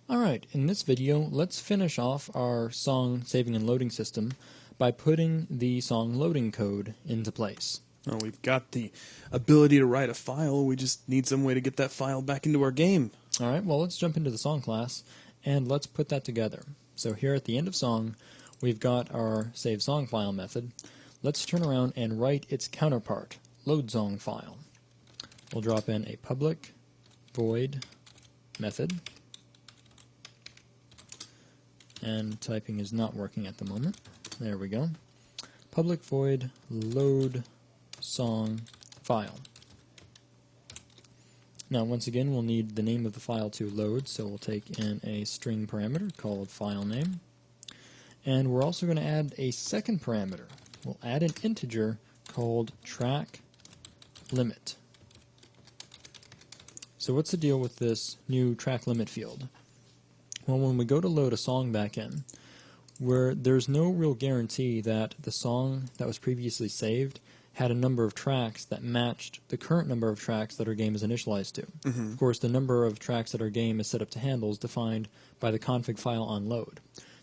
Alright, in this video, let's finish off our song saving and loading system by putting the song loading code into place. Well, we've got the ability to write a file, we just need some way to get that file back into our game. Alright, well let's jump into the song class and let's put that together. So here at the end of song, we've got our save song file method. Let's turn around and write its counterpart, load song file. We'll drop in a public void method. And typing is not working at the moment. There we go. Public void load song file. Now once again we'll need the name of the file to load, so we'll take in a string parameter called file name. And we're also going to add a second parameter. We'll add an integer called track limit. So what's the deal with this new track limit field? Well, when we go to load a song back in, there's no real guarantee that the song that was previously saved had a number of tracks that matched the current number of tracks that our game is initialized to. Of course, the number of tracks that our game is set up to handle is defined by the config file on load.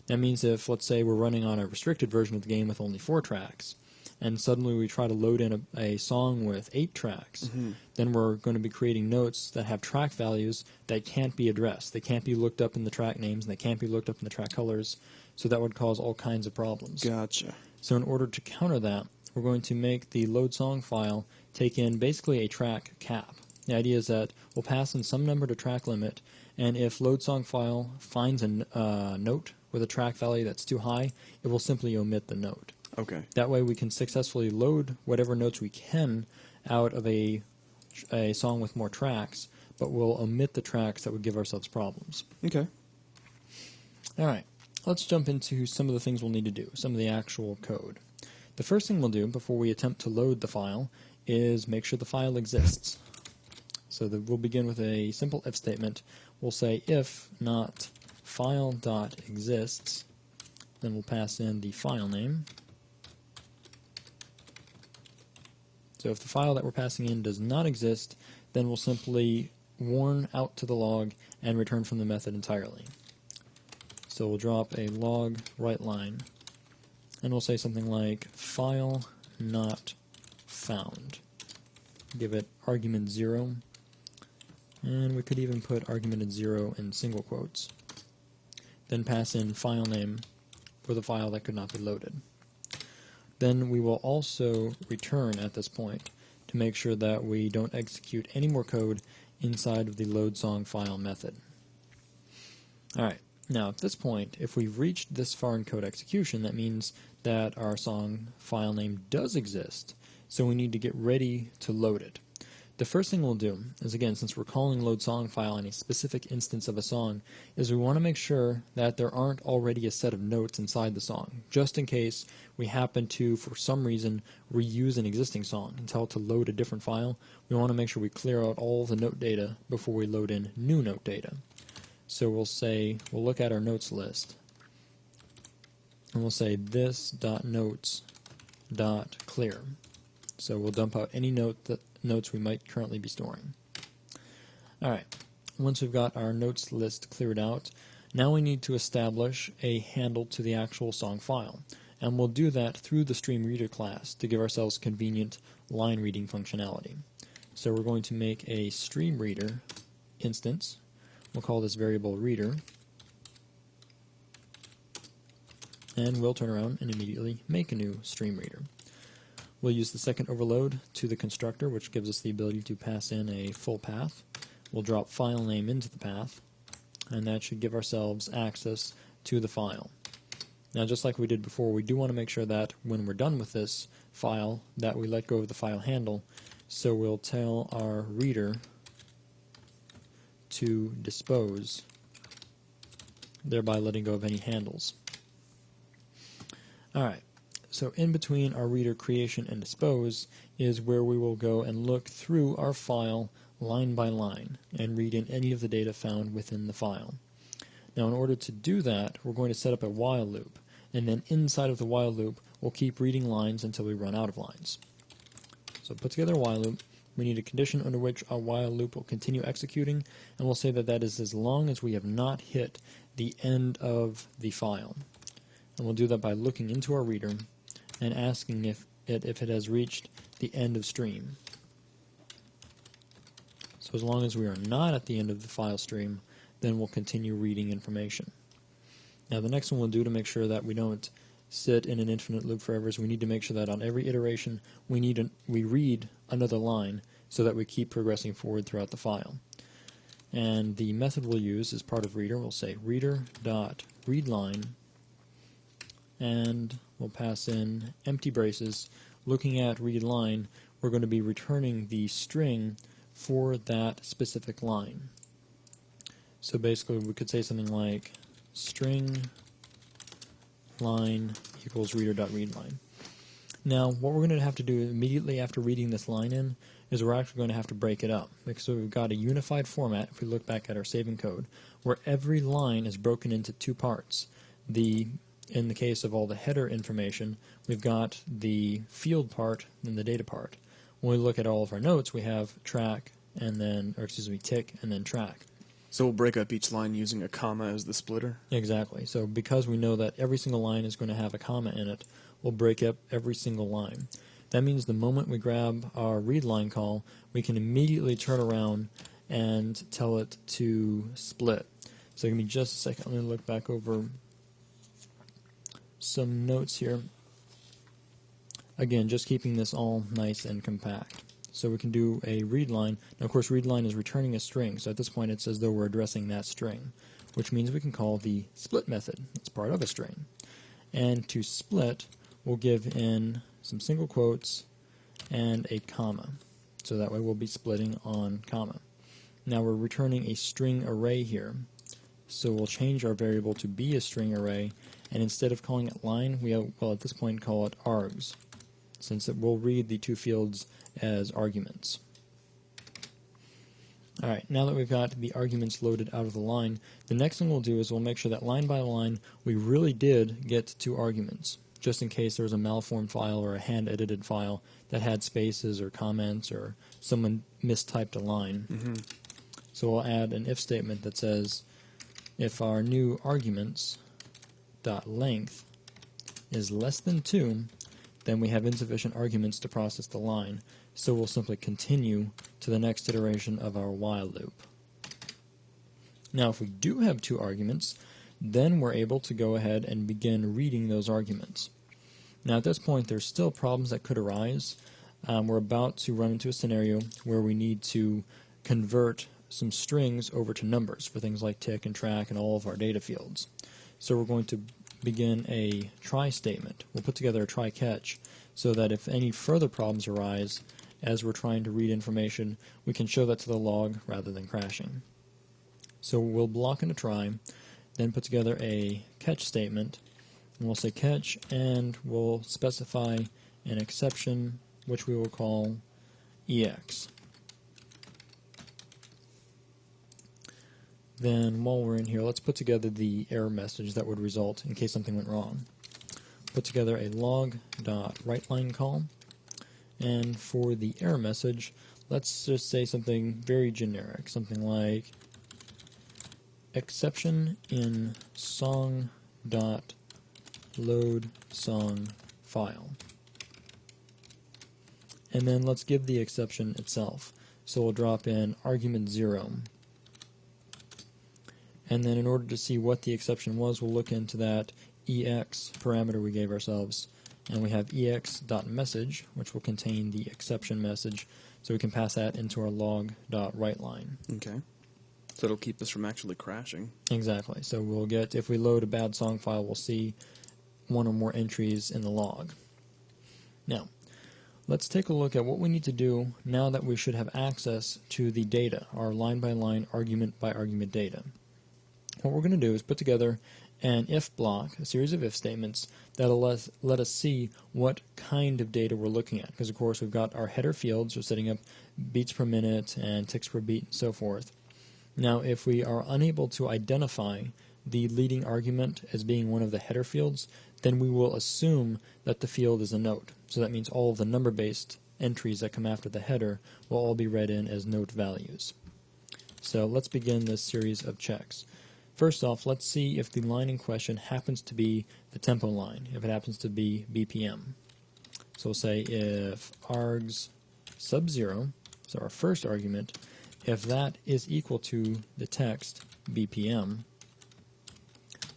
That means if, let's say, we're running on a restricted version of the game with only 4 tracks, and suddenly we try to load in a song with 8 tracks, then we're going to be creating notes that have track values that can't be addressed. They can't be looked up in the track names, and they can't be looked up in the track colors, so that would cause all kinds of problems. Gotcha. So in order to counter that, we're going to make the load song file take in basically a track cap. The idea is that we'll pass in some number to track limit, and if load song file finds a note with a track value that's too high, it will simply omit the note. Okay. That way we can successfully load whatever notes we can out of a song with more tracks, but we'll omit the tracks that would give ourselves problems. Okay. Alright, let's jump into some of the things we'll need to do, some of the actual code. The first thing we'll do before we attempt to load the file is make sure the file exists. So we'll begin with a simple if statement. We'll say if not file.exists, then we'll pass in the file name. So if the file that we're passing in does not exist, then we'll simply warn out to the log and return from the method entirely. So we'll drop a log write line, and we'll say something like file not found. Give it argument 0, and we could even put argument 0 in single quotes. Then pass in file name for the file that could not be loaded. Then we will also return at this point to make sure that we don't execute any more code inside of the load song file method. Alright, now at this point, if we've reached this far in code execution, that means that our song file name does exist, so we need to get ready to load it. The first thing we'll do is, again, since we're calling load song file on a specific instance of a song, is we want to make sure that there aren't already a set of notes inside the song, just in case we happen to, for some reason, reuse an existing song and tell it to load a different file. We want to make sure we clear out all the note data before we load in new note data. So we'll look at our notes list, and we'll say this.notes.clear. So we'll dump out any notes we might currently be storing. Alright, once we've got our notes list cleared out, now we need to establish a handle to the actual song file. And we'll do that through the stream_reader class to give ourselves convenient line reading functionality. So we're going to make a stream_reader instance. We'll call this variable reader. And we'll turn around and immediately make a new stream_reader. We'll use the second overload to the constructor, which gives us the ability to pass in a full path. We'll drop file name into the path, and that should give ourselves access to the file. Now, just like we did before, we do want to make sure that when we're done with this file, that we let go of the file handle. So we'll tell our reader to dispose, thereby letting go of any handles. Alright. So in between our reader creation and dispose is where we will go and look through our file line by line and read in any of the data found within the file. Now in order to do that, we're going to set up a while loop, and then inside of the while loop we'll keep reading lines until we run out of lines. So put together a while loop, we need a condition under which our while loop will continue executing, and we'll say that that is as long as we have not hit the end of the file. And we'll do that by looking into our reader and asking if it has reached the end of stream. So as long as we are not at the end of the file stream, then we'll continue reading information. Now the next one we'll do to make sure that we don't sit in an infinite loop forever is we need to make sure that on every iteration we read another line so that we keep progressing forward throughout the file. And the method we'll use as part of reader, we'll say reader.readLine, and we'll pass in empty braces. Looking at readLine, we're going to be returning the string for that specific line. So basically we could say something like string line equals reader.readLine. Now what we're going to have to do immediately after reading this line in is we're actually going to have to break it up, because we've got a unified format, if we look back at our saving code, where every line is broken into two parts. In the case of all the header information, we've got the field part and the data part. When we look at all of our notes, we have track and then, tick and then track. So we'll break up each line using a comma as the splitter? Exactly. So because we know that every single line is going to have a comma in it, we'll break up every single line. That means the moment we grab our read line call, we can immediately turn around and tell it to split. So give me just a second. Let me look back over some notes here. Again, just keeping this all nice and compact. So we can do a read line. Now, of course, read line is returning a string, so at this point it's as though we're addressing that string, which means we can call the split method. It's part of a string. And to split, we'll give in some single quotes and a comma. So that way we'll be splitting on comma. Now we're returning a string array here. So we'll change our variable to be a string array, and instead of calling it line, we'll at this point call it args, since it will read the two fields as arguments. Alright, now that we've got the arguments loaded out of the line, the next thing we'll do is we'll make sure that line by line we really did get two arguments, just in case there was a malformed file or a hand-edited file that had spaces or comments or someone mistyped a line. So we'll add an if statement that says if our new arguments dot length is less than 2, then we have insufficient arguments to process the line, so we'll simply continue to the next iteration of our while loop. Now if we do have two arguments, then we're able to go ahead and begin reading those arguments. Now at this point there's still problems that could arise. We're about to run into a scenario where we need to convert some strings over to numbers for things like tick and track and all of our data fields. So we're going to begin a try statement. We'll put together a try catch so that if any further problems arise as we're trying to read information, we can show that to the log rather than crashing. So we'll block in a try, then put together a catch statement, and we'll say catch, and we'll specify an exception which we will call EX. Then while we're in here, let's put together the error message that would result in case something went wrong. Put together a log.writeLine call, and for the error message, let's just say something very generic, something like exception in song.loadSongFile. And then let's give the exception itself. So we'll drop in argument 0. And then in order to see what the exception was, we'll look into that EX parameter we gave ourselves. And we have EX.message, which will contain the exception message, so we can pass that into our log.writeLine. Okay. So it'll keep us from actually crashing. Exactly. So we'll get, if we load a bad song file, we'll see one or more entries in the log. Now, let's take a look at what we need to do now that we should have access to the data, our line-by-line, argument-by-argument data. What we're going to do is put together an if block, a series of if statements, that'll let us see what kind of data we're looking at. Because, of course, we've got our header fields, we're setting up beats per minute and ticks per beat and so forth. Now, if we are unable to identify the leading argument as being one of the header fields, then we will assume that the field is a note. So that means all of the number-based entries that come after the header will all be read in as note values. So let's begin this series of checks. First off, let's see if the line in question happens to be the tempo line, if it happens to be BPM. So we'll say if args sub 0, so our first argument, if that is equal to the text BPM,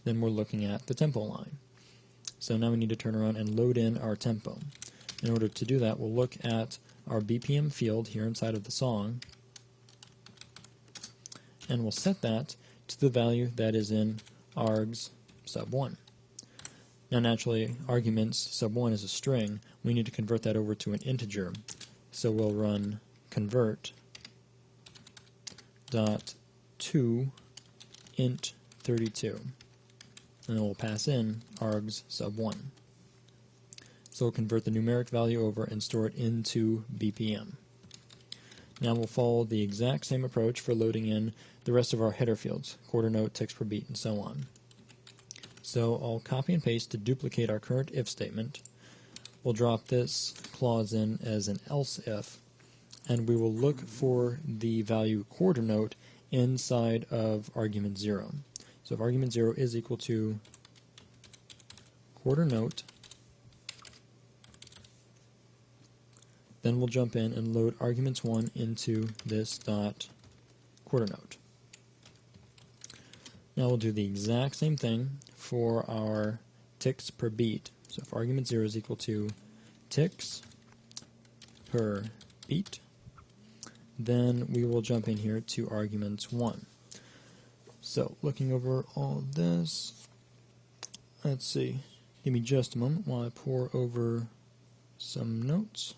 then we're looking at the tempo line. So now we need to turn around and load in our tempo. In order to do that, we'll look at our BPM field here inside of the song, and we'll set that to the value that is in args sub 1. Now naturally, arguments sub 1 is a string. We need to convert that over to an integer. So we'll run convert dot to int 32. And then we'll pass in args sub 1. So we'll convert the numeric value over and store it into BPM. Now we'll follow the exact same approach for loading in the rest of our header fields, quarter note, ticks per beat, and so on. So I'll copy and paste to duplicate our current if statement. We'll drop this clause in as an else if, and we will look for the value quarter note inside of argument 0. So if argument 0 is equal to quarter note, then we'll jump in and load arguments 1 into this dot quarter note. Now we'll do the exact same thing for our ticks per beat. So if argument 0 is equal to ticks per beat, then we will jump in here to arguments 1. So looking over all of this, let's see, give me just a moment while I pour over some notes.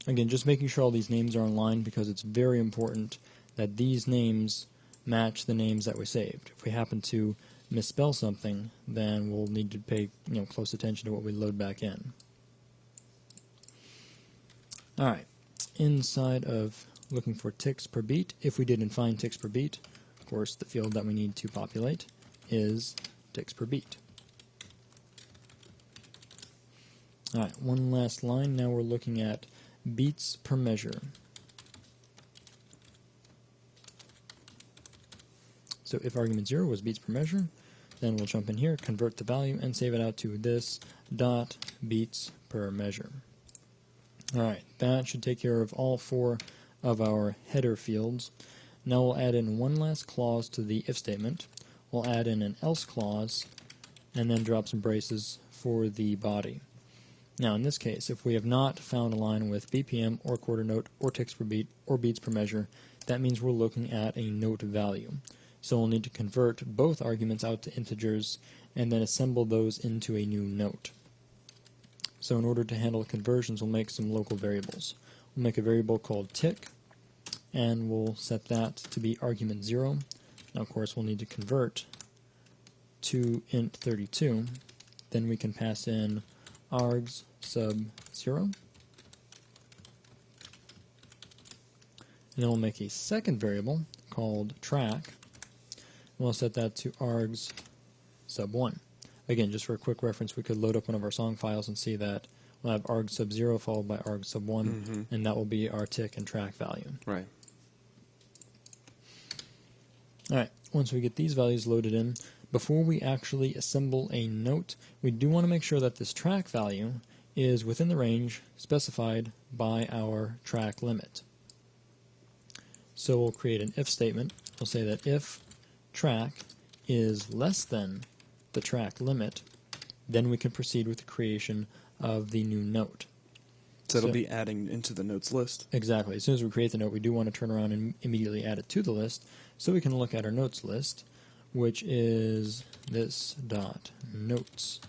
Again, just making sure all these names are in line, because it's very important that these names match the names that we saved. If we happen to misspell something, then we'll need to pay close attention to what we load back in. Alright, inside of looking for ticks per beat, if we didn't find ticks per beat, of course the field that we need to populate is ticks per beat. Alright, one last line. Now we're looking at beats per measure. So if argument 0 was beats per measure, then we'll jump in here, convert the value, and save it out to this dot beats per measure. Alright, that should take care of all 4 of our header fields. Now we'll add in one last clause to the if statement. We'll add in an else clause, and then drop some braces for the body. Now in this case, if we have not found a line with BPM or quarter note or ticks per beat or beats per measure, that means we're looking at a note value. So we'll need to convert both arguments out to integers and then assemble those into a new note. So in order to handle conversions, we'll make some local variables. We'll make a variable called tick, and we'll set that to be argument 0. Now of course we'll need to convert to int 32. Then we can pass in args sub 0. And then we'll make a second variable called track. We'll set that to args sub 1. Again, just for a quick reference, we could load up one of our song files and see that we'll have args sub 0 followed by args sub 1, and that will be our tick and track value. Right. Alright, once we get these values loaded in, before we actually assemble a note, we do want to make sure that this track value is within the range specified by our track limit. So we'll create an if statement. We'll say that if track is less than the track limit, then we can proceed with the creation of the new note. So it'll be adding into the notes list. Exactly. As soon as we create the note, we do want to turn around and immediately add it to the list, so we can look at our notes list, which is this dot notes.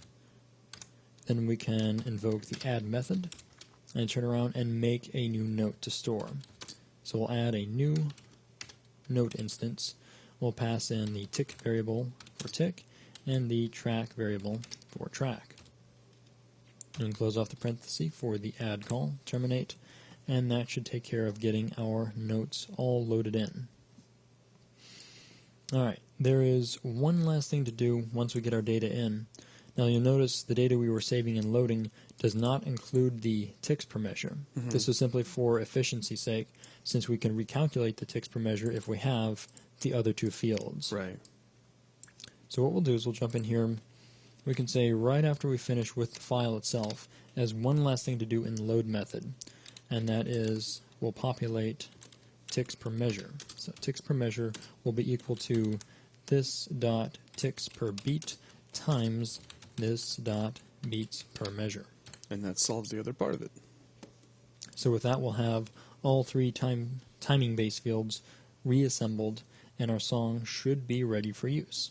Then we can invoke the add method and turn around and make a new note to store. So we'll add a new note instance. We'll pass in the tick variable for tick and the track variable for track. And close off the parenthesis for the add call, terminate, and that should take care of getting our notes all loaded in. Alright, there is one last thing to do once we get our data in. Now you'll notice the data we were saving and loading does not include the ticks per measure. This is simply for efficiency's sake, since we can recalculate the ticks per measure if we have the other two fields. Right. So what we'll do is we'll jump in here. We can say right after we finish with the file itself, as one last thing to do in the load method, and that is we'll populate ticks per measure. So ticks per measure will be equal to this dot ticks per beat times this dot beats per measure. And that solves the other part of it. So with that, we'll have all three timing base fields reassembled, and our song should be ready for use.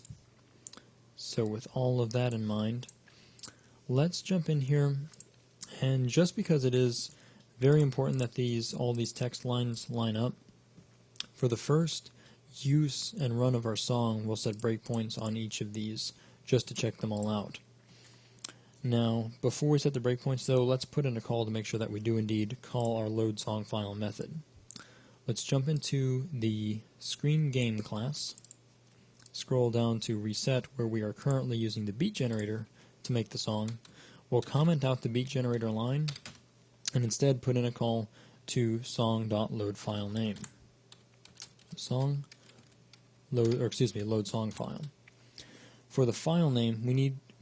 So with all of that in mind, let's jump in here, and just because it is very important that all these text lines line up, for the first use and run of our song, we'll set breakpoints on each of these just to check them all out. Now, before we set the breakpoints though, let's put in a call to make sure that we do indeed call our load song file method. Let's jump into the screen game class, scroll down to reset where we are currently using the beat generator to make the song. We'll comment out the beat generator line and instead put in a call to song.loadFileName. Load song file. For the file name,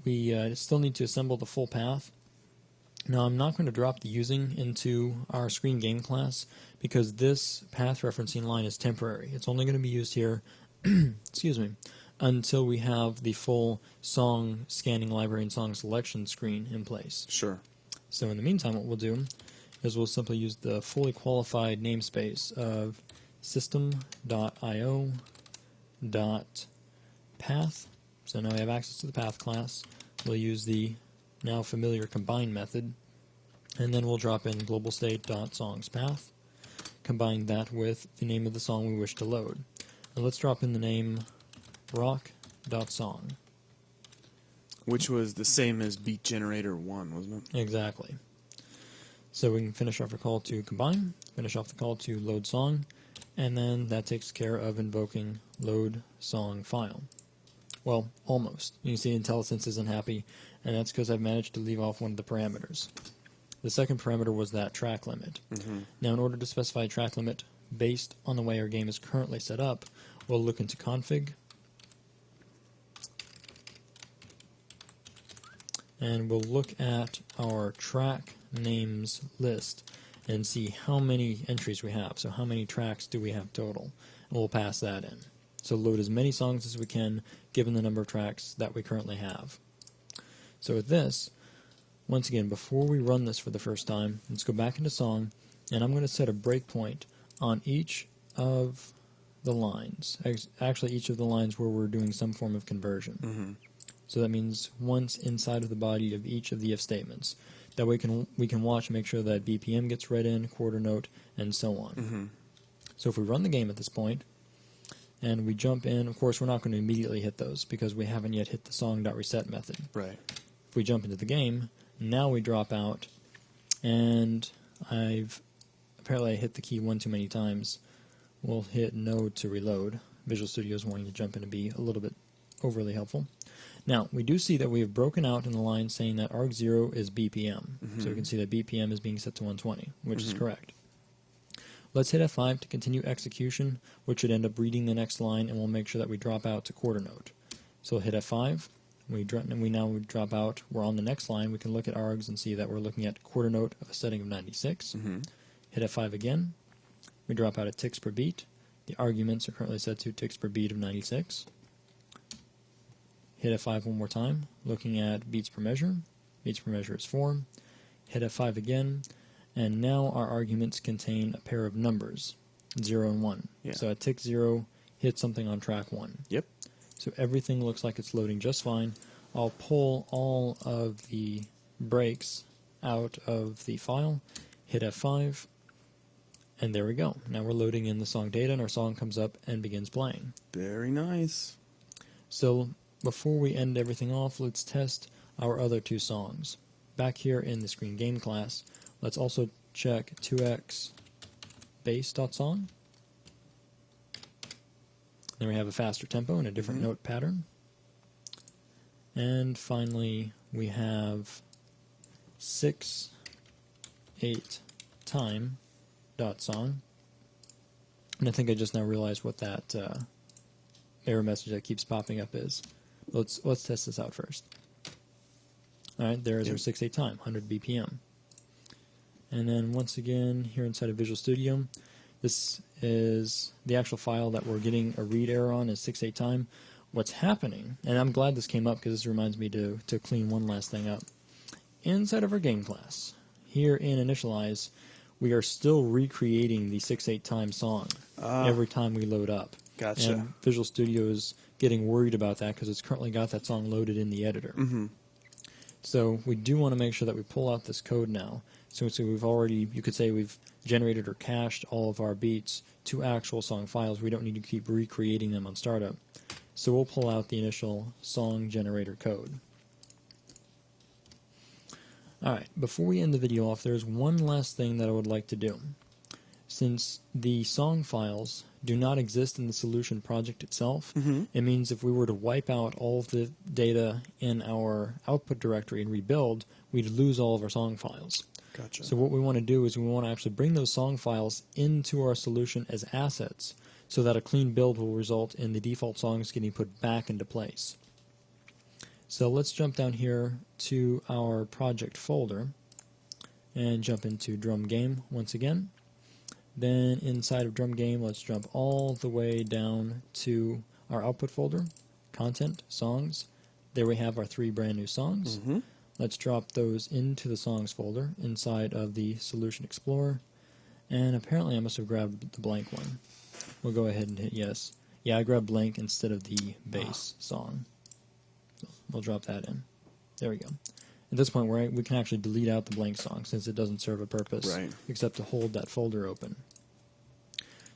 we still need to assemble the full path. Now I'm not going to drop the using into our screen game class because this path referencing line is temporary. It's only going to be used here excuse me, until we have the full song scanning library and song selection screen in place. Sure. So in the meantime, what we'll do is we'll simply use the fully qualified namespace of system.io.path. So now we have access to the path class. We'll use the now familiar combine method, and then we'll drop in global state.songsPath, combine that with the name of the song we wish to load. And let's drop in the name rock.song. Which was the same as beat generator 1, wasn't it? Exactly. So we can finish off our call to combine, finish off the call to load song, and then that takes care of invoking load song file. Well, almost. You can see IntelliSense isn't happy, and that's because I've managed to leave off one of the parameters. The second parameter was that track limit. Now, in order to specify a track limit based on the way our game is currently set up, we'll look into config, and we'll look at our track names list and see how many entries we have. So how many tracks do we have total? And we'll pass that in. So load as many songs as we can given the number of tracks that we currently have. So with this, once again, before we run this for the first time, let's go back into song, and I'm going to set a breakpoint on each of the lines. Actually, each of the lines where we're doing some form of conversion. So that means once inside of the body of each of the if statements. That way we can watch and make sure that BPM gets read in, quarter note, and so on. So if we run the game at this point, and we jump in, of course we're not going to immediately hit those because we haven't yet hit the song.reset method. Right. If we jump into the game, now we drop out, and apparently I hit the key one too many times. We'll hit no to reload. Visual Studio is wanting to jump in and be a little bit overly helpful. Now, we do see that we have broken out in the line saying that arg0 is BPM. So we can see that BPM is being set to 120, which is correct. Let's hit F5 to continue execution, which should end up reading the next line, and we'll make sure that we drop out to quarter note. So we'll hit F5. We now drop out. We're on the next line. We can look at args and see that we're looking at quarter note of a setting of 96. Hit F5 again. We drop out at ticks per beat. The arguments are currently set to ticks per beat of 96. Hit F5 one more time, looking at beats per measure. Beats per measure is 4. Hit F5 again, and now our arguments contain a pair of numbers, 0 and 1. Yeah. So at tick 0, hit something on track 1. Yep. So everything looks like it's loading just fine. I'll pull all of the breaks out of the file, hit F5, and there we go. Now we're loading in the song data, and our song comes up and begins playing. Very nice. So before we end everything off, let's test our other two songs. Back here in the screen game class, let's also check 2x bass.song. Then we have a faster tempo and a different note pattern. And finally, we have 6/8 time.song. And I think I just now realized what that error message that keeps popping up is. Let's test this out first. All right, there is our 6/8 time, 100 BPM. And then once again, here inside of Visual Studio, this is the actual file that we're getting a read error on is 6/8 time. What's happening, and I'm glad this came up because this reminds me to clean one last thing up. Inside of our game class, here in Initialize, we are still recreating the 6/8 time song every time we load up. Gotcha. And Visual Studio is getting worried about that because it's currently got that song loaded in the editor. Mm-hmm. So we do want to make sure that we pull out this code now. So we've already, you could say we've generated or cached all of our beats to actual song files. We don't need to keep recreating them on startup. So we'll pull out the initial song generator code. Alright, before we end the video off, there's one last thing that I would like to do. Since the song files do not exist in the solution project itself, it means if we were to wipe out all of the data in our output directory and rebuild, we'd lose all of our song files. Gotcha. So what we want to do is we want to actually bring those song files into our solution as assets so that a clean build will result in the default songs getting put back into place. So let's jump down here to our project folder and jump into Drum Game once again. Then inside of Drum Game, let's jump all the way down to our output folder, content, songs. There we have our 3 brand new songs. Let's drop those into the songs folder inside of the Solution Explorer. And apparently I must have grabbed the blank one. We'll go ahead and hit yes. Yeah, I grabbed blank instead of the base song. So we'll drop that in. There we go. At this point, we can actually delete out the blank song since it doesn't serve a purpose except to hold that folder open.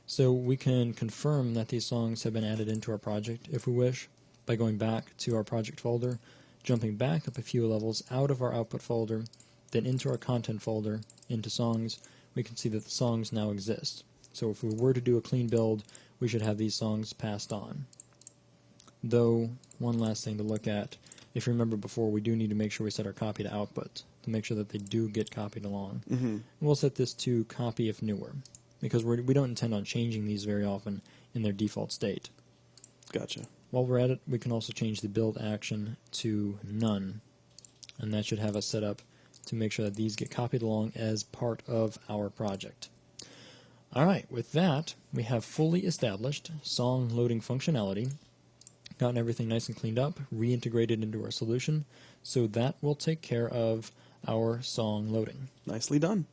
So we can confirm that these songs have been added into our project if we wish by going back to our project folder, jumping back up a few levels out of our output folder, then into our content folder, into songs. We can see that the songs now exist. So if we were to do a clean build, we should have these songs passed on. Though, one last thing to look at, if you remember before, we do need to make sure we set our copy to output to make sure that they do get copied along. And we'll set this to copy if newer, because we don't intend on changing these very often in their default state. Gotcha. While we're at it, we can also change the build action to none, and that should have us set up to make sure that these get copied along as part of our project. Alright, with that, we have fully established song loading functionality, gotten everything nice and cleaned up, reintegrated into our solution, so that will take care of our song loading. Nicely done.